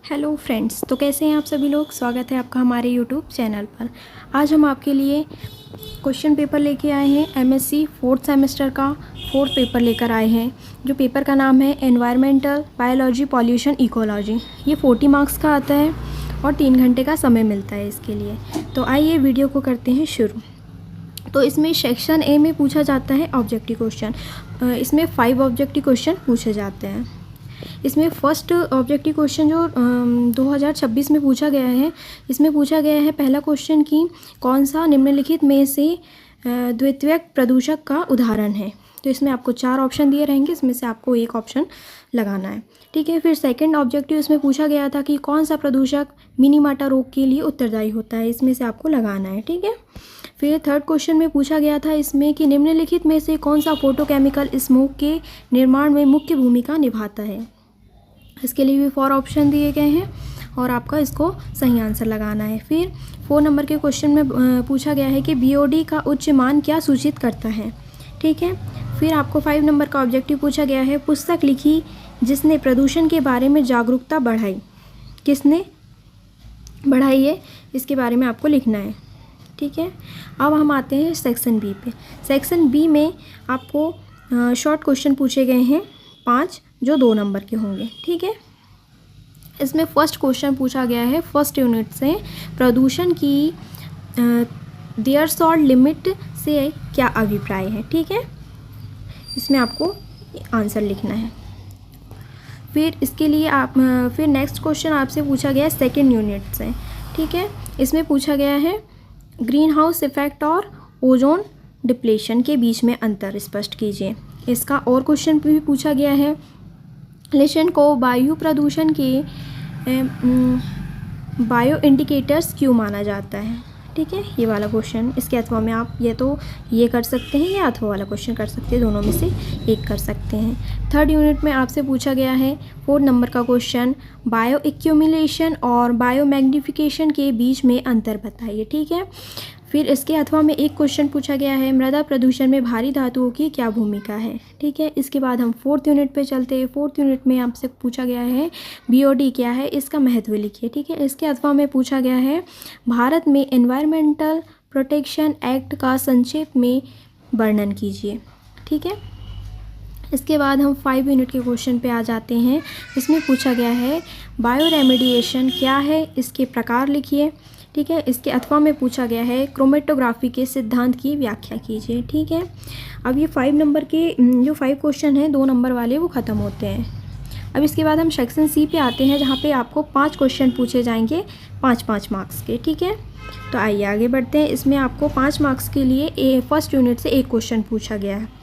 Hello friends, तो कैसे हैं आप सभी लोग। स्वागत है आपका हमारे यूट्यूब चैनल पर। आज हम आपके लिए क्वेश्चन पेपर लेके आए हैं। एमएससी फोर्थ सेमेस्टर का फोर्थ पेपर लेकर आए हैं, जो पेपर का नाम है एनवायरमेंटल बायोलॉजी पॉल्यूशन इकोलॉजी। ये 40 मार्क्स का आता है और 3 घंटे का समय मिलता है इसके लिए। तो आइए वीडियो को करते हैं शुरू। तो इसमें सेक्शन ए में पूछा जाता है ऑब्जेक्टिव क्वेश्चन। इसमें 5 ऑब्जेक्टिव क्वेश्चन पूछे जाते हैं। इसमें फर्स्ट ऑब्जेक्टिव क्वेश्चन जो 2026 में पूछा गया है, इसमें पूछा गया है पहला क्वेश्चन कि कौन सा निम्नलिखित में से द्वितीयक प्रदूषक का उदाहरण है। तो इसमें आपको 4 ऑप्शन दिए रहेंगे, इसमें से आपको एक ऑप्शन लगाना है। ठीक है। फिर सेकंड ऑब्जेक्टिव इसमें पूछा गया था कि कौन सा प्रदूषक मिनीमाटा रोग के लिए उत्तरदायी होता है, इसमें से आपको लगाना है। ठीक है। फिर थर्ड क्वेश्चन में पूछा गया था इसमें कि निम्नलिखित में से कौन सा फोटोकेमिकल स्मोक के निर्माण में मुख्य भूमिका निभाता है। इसके लिए भी 4 ऑप्शन दिए गए हैं और आपका इसको सही आंसर लगाना है। फिर 4 नंबर के क्वेश्चन में पूछा गया है कि बीओडी का उच्च मान क्या सूचित करता है। ठीक है। फिर आपको 5 नंबर का ऑब्जेक्टिव पूछा गया है पुस्तक लिखी जिसने प्रदूषण के बारे में जागरूकता बढ़ाई, किसने बढ़ाई है, इसके बारे में आपको लिखना है। ठीक है। अब हम आते हैं सेक्शन बी पे। सेक्शन बी में आपको शॉर्ट क्वेश्चन पूछे गए हैं 5, जो 2 नंबर के होंगे। ठीक है। इसमें फर्स्ट क्वेश्चन पूछा गया है फर्स्ट यूनिट से, प्रदूषण की देयर सॉल्ट लिमिट से क्या अभिप्राय है। ठीक है। इसमें आपको आंसर लिखना है। फिर इसके लिए फिर नेक्स्ट क्वेश्चन आपसे पूछा गया है सेकेंड यूनिट से। ठीक है। इसमें पूछा गया है ग्रीन हाउस इफेक्ट और ओजोन डिप्लेशन के बीच में अंतर स्पष्ट कीजिए। इसका और क्वेश्चन भी पूछा गया है लेशन को वायु प्रदूषण के बायो इंडिकेटर्स क्यों माना जाता है। ठीक है। ये वाला क्वेश्चन, इसके अथवा में आप ये कर सकते हैं या अथवा वाला क्वेश्चन कर सकते हैं, दोनों में से एक कर सकते हैं। थर्ड यूनिट में आपसे पूछा गया है 4 नंबर का क्वेश्चन बायो एक्यूमुलेशन और बायो मैग्निफिकेशन के बीच में अंतर बताइए। ठीक है। फिर इसके अथवा में एक क्वेश्चन पूछा गया है मृदा प्रदूषण में भारी धातुओं की क्या भूमिका है। ठीक है। इसके बाद हम 4th यूनिट पे चलते हैं। 4th यूनिट में आपसे पूछा गया है बीओडी क्या है, इसका महत्व लिखिए। ठीक है। इसके अथवा में पूछा गया है भारत में एनवायरमेंटल प्रोटेक्शन एक्ट का संक्षेप में वर्णन कीजिए। ठीक है। इसके बाद हम 5 यूनिट के क्वेश्चन पे आ जाते हैं। इसमें पूछा गया है बायो रेमेडिएशन क्या है, इसके प्रकार लिखिए। ठीक है। इसके अथवा में पूछा गया है क्रोमेटोग्राफी के सिद्धांत की व्याख्या कीजिए। ठीक है। अब ये 5 नंबर के जो 5 क्वेश्चन हैं 2 नंबर वाले, वो ख़त्म होते हैं। अब इसके बाद हम सेक्शन सी पे आते हैं, जहाँ पे आपको 5 क्वेश्चन पूछे जाएंगे 5-5 मार्क्स के। ठीक है। तो आइए आगे बढ़ते हैं। इसमें आपको 5 मार्क्स के लिए फर्स्ट यूनिट से एक क्वेश्चन पूछा गया है।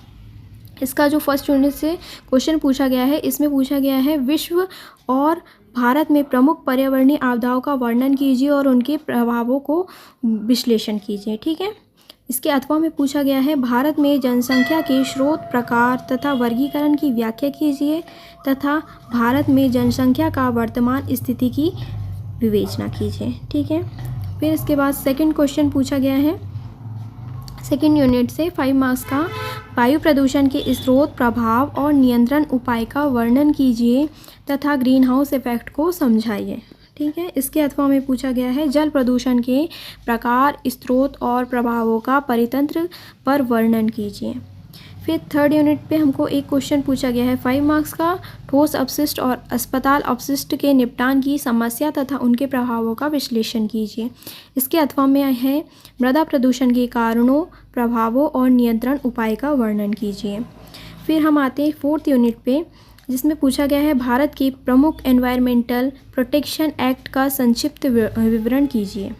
इसका जो फर्स्ट यूनिट से क्वेश्चन पूछा गया है, इसमें पूछा गया है विश्व और भारत में प्रमुख पर्यावरणीय आपदाओं का वर्णन कीजिए और उनके प्रभावों को विश्लेषण कीजिए। ठीक है। इसके अथवा में पूछा गया है भारत में जनसंख्या के स्रोत, प्रकार तथा वर्गीकरण की व्याख्या कीजिए तथा भारत में जनसंख्या का वर्तमान स्थिति की विवेचना कीजिए। ठीक है। फिर इसके बाद सेकंड क्वेश्चन पूछा गया है सेकेंड यूनिट से 5 मार्क्स का वायु प्रदूषण के स्रोत, प्रभाव और नियंत्रण उपाय का वर्णन कीजिए तथा ग्रीन हाउस इफेक्ट को समझाइए। ठीक है। इसके अथवा में पूछा गया है जल प्रदूषण के प्रकार, स्रोत और प्रभावों का परितंत्र पर वर्णन कीजिए। फिर थर्ड यूनिट पे हमको एक क्वेश्चन पूछा गया है 5 मार्क्स का ठोस अपशिष्ट और अस्पताल अपशिष्ट के निपटान की समस्या तथा उनके प्रभावों का विश्लेषण कीजिए। इसके अथवा में है मृदा प्रदूषण के कारणों, प्रभावों और नियंत्रण उपाय का वर्णन कीजिए। फिर हम आते हैं 4th यूनिट पे, जिसमें पूछा गया है भारत के प्रमुख एनवायरमेंटल प्रोटेक्शन एक्ट का संक्षिप्त विवरण कीजिए।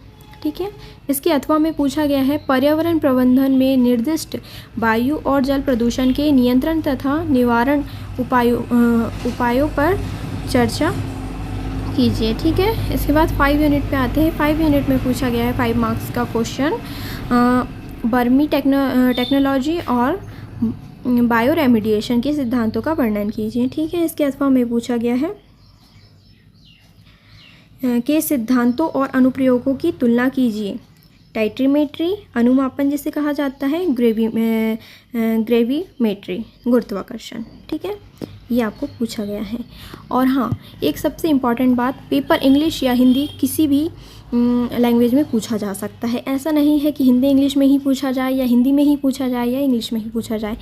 ठीक है। इसके अथवा में पूछा गया है पर्यावरण प्रबंधन में निर्दिष्ट वायु और जल प्रदूषण के नियंत्रण तथा निवारण उपायों पर चर्चा कीजिए। ठीक है। इसके बाद 5 यूनिट पे आते हैं। 5 यूनिट में पूछा गया है 5 मार्क्स का क्वेश्चन बर्मी टेक्नोलॉजी और बायो रेमेडिएशन के सिद्धांतों का वर्णन कीजिए। ठीक है। इसके अथवा में पूछा गया है के सिद्धांतों और अनुप्रयोगों की तुलना कीजिए। टाइट्रीमेट्री अनुमापन जिसे कहा जाता है, ग्रेविमेट्री गुरुत्वाकर्षण। ठीक है। ये आपको पूछा गया है। और हाँ, एक सबसे इम्पॉर्टेंट बात, पेपर इंग्लिश या हिंदी किसी भी लैंग्वेज में पूछा जा सकता है। ऐसा नहीं है कि हिंदी इंग्लिश में ही पूछा जाए या हिंदी में ही पूछा जाए या इंग्लिश में ही पूछा जाए।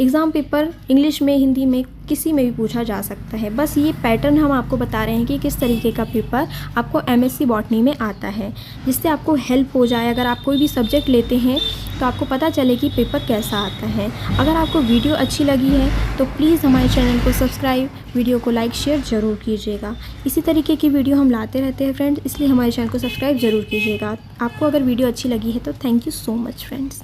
एग्ज़ाम पेपर इंग्लिश में, हिंदी में, किसी में भी पूछा जा सकता है। बस ये पैटर्न हम आपको बता रहे हैं कि किस तरीके का पेपर आपको एमएससी बॉटनी में आता है, जिससे आपको हेल्प हो जाए। अगर आप कोई भी सब्जेक्ट लेते हैं तो आपको पता चले कि पेपर कैसा आता है। अगर आपको वीडियो अच्छी लगी है तो प्लीज़ हमारे चैनल को सब्सक्राइब, वीडियो को लाइक शेयर ज़रूर कीजिएगा। इसी तरीके की वीडियो हम लाते रहते हैं फ्रेंड्स, इसलिए हमारे चैनल को सब्सक्राइब ज़रूर कीजिएगा। आपको अगर वीडियो अच्छी लगी है तो thank you so much friends.